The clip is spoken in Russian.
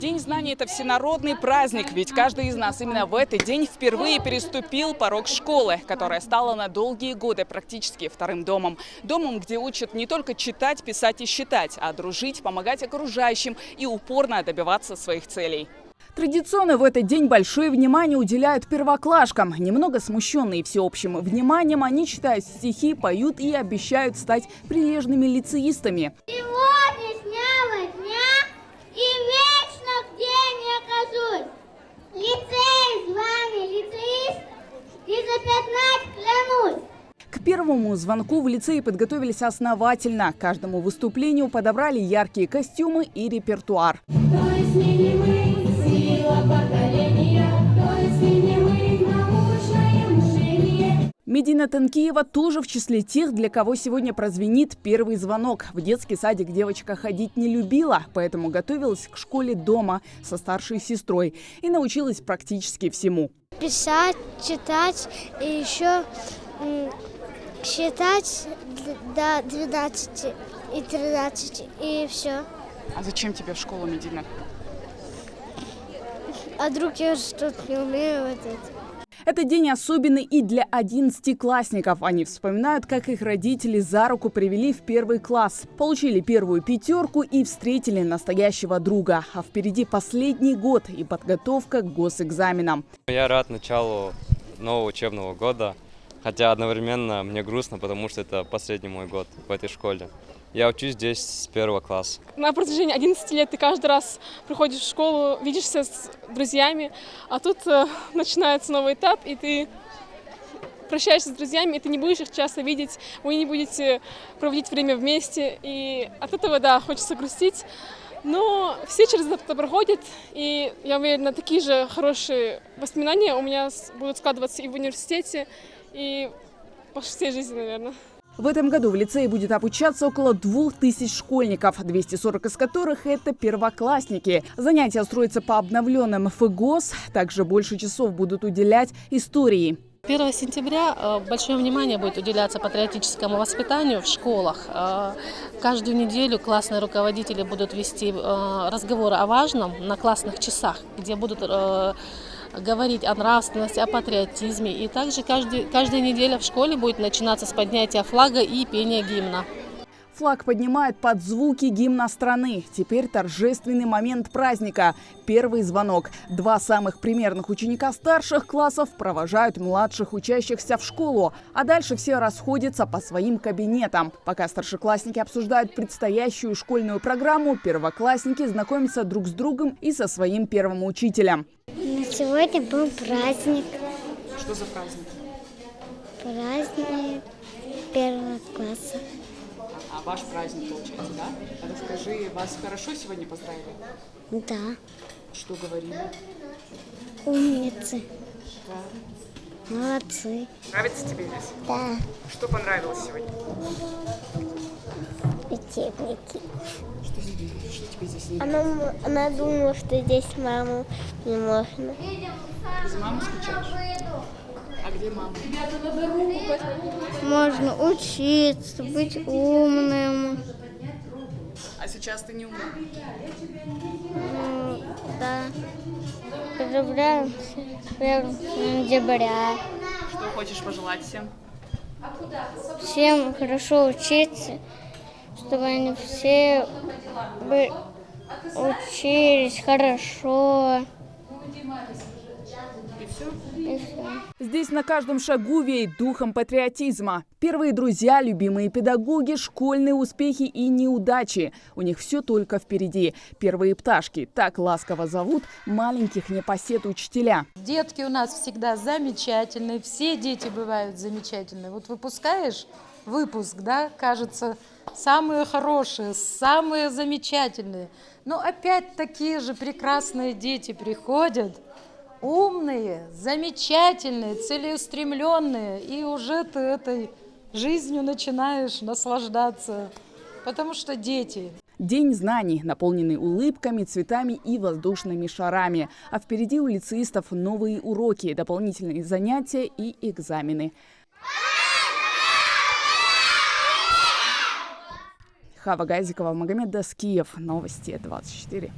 День знаний – это всенародный праздник, ведь каждый из нас именно в этот день впервые переступил порог школы, которая стала на долгие годы практически вторым домом. Домом, где учат не только читать, писать и считать, а дружить, помогать окружающим и упорно добиваться своих целей. Традиционно в этот день большое внимание уделяют первоклашкам. Немного смущенные всеобщим вниманием, они читают стихи, поют и обещают стать прилежными лицеистами. Сегодняшнего дня и вечно где не окажусь. Лицей с вами, лицеист, и запятнать клянусь. К первому звонку в лицее подготовились основательно. К каждому выступлению подобрали яркие костюмы и репертуар. Медина Танкиева тоже в числе тех, для кого сегодня прозвенит первый звонок. В детский садик девочка ходить не любила, поэтому готовилась к школе дома со старшей сестрой и научилась практически всему. Писать, читать и еще считать до 12 и 13 и все. А зачем тебе в школу, Медина? А вдруг я что-то не умею вот это. Этот день особенный и для 11-классников. Они вспоминают, как их родители за руку привели в первый класс, получили первую пятерку и встретили настоящего друга. А впереди последний год и подготовка к госэкзаменам. Я рад началу нового учебного года, хотя одновременно мне грустно, потому что это последний мой год в этой школе. Я учусь здесь с первого класса. На протяжении 11 лет ты каждый раз приходишь в школу, видишься с друзьями, а тут начинается новый этап, и ты прощаешься с друзьями, и ты не будешь их часто видеть, вы не будете проводить время вместе, и от этого, да, хочется грустить. Но все через это проходят, и я уверена, такие же хорошие воспоминания у меня будут складываться и в университете, и по всей жизни, наверное. В этом году в лицее будет обучаться около 2000 школьников, 240 из которых – это первоклассники. Занятия строятся по обновленным ФГОС, также больше часов будут уделять истории. 1 сентября большое внимание будет уделяться патриотическому воспитанию в школах. Каждую неделю классные руководители будут вести разговоры о важном на классных часах, где будут говорить о нравственности, о патриотизме. И также каждая неделя в школе будет начинаться с поднятия флага и пения гимна. Флаг поднимают под звуки гимна страны. Теперь торжественный момент праздника. Первый звонок. Два самых примерных ученика старших классов провожают младших учащихся в школу. А дальше все расходятся по своим кабинетам. Пока старшеклассники обсуждают предстоящую школьную программу, первоклассники знакомятся друг с другом и со своим первым учителем. Сегодня был праздник. Что за праздник? Праздник первого класса. А ваш праздник, получается, да? Расскажи, вас хорошо сегодня поздравили? Да. Что говорили? Умницы. Да. Молодцы. Нравится тебе здесь? Да. Что понравилось сегодня? Учебники. Что тебе здесь не нравится? Она думала, что здесь маму не можно. За маму скучаешь? А где мама? Можно учиться, быть умным. А сейчас ты не умна? Да. Поздравляем 1 сентября. Что хочешь пожелать всем? Всем хорошо учиться, чтобы они все учились хорошо. И все. Здесь на каждом шагу веет духом патриотизма. Первые друзья, любимые педагоги, школьные успехи и неудачи. У них все только впереди. Первые пташки, так ласково зовут маленьких непосед учителя. Детки у нас всегда замечательные, все дети бывают замечательные. Вот выпускаешь выпуск, да, кажется, самые хорошие, самые замечательные. Но опять такие же прекрасные дети приходят. Умные, замечательные, целеустремленные, и уже ты этой жизнью начинаешь наслаждаться, потому что дети. День знаний, наполненный улыбками, цветами и воздушными шарами. А впереди у лицеистов новые уроки, дополнительные занятия и экзамены. Хава Газикова, Магомед Даскиев. Новости 24.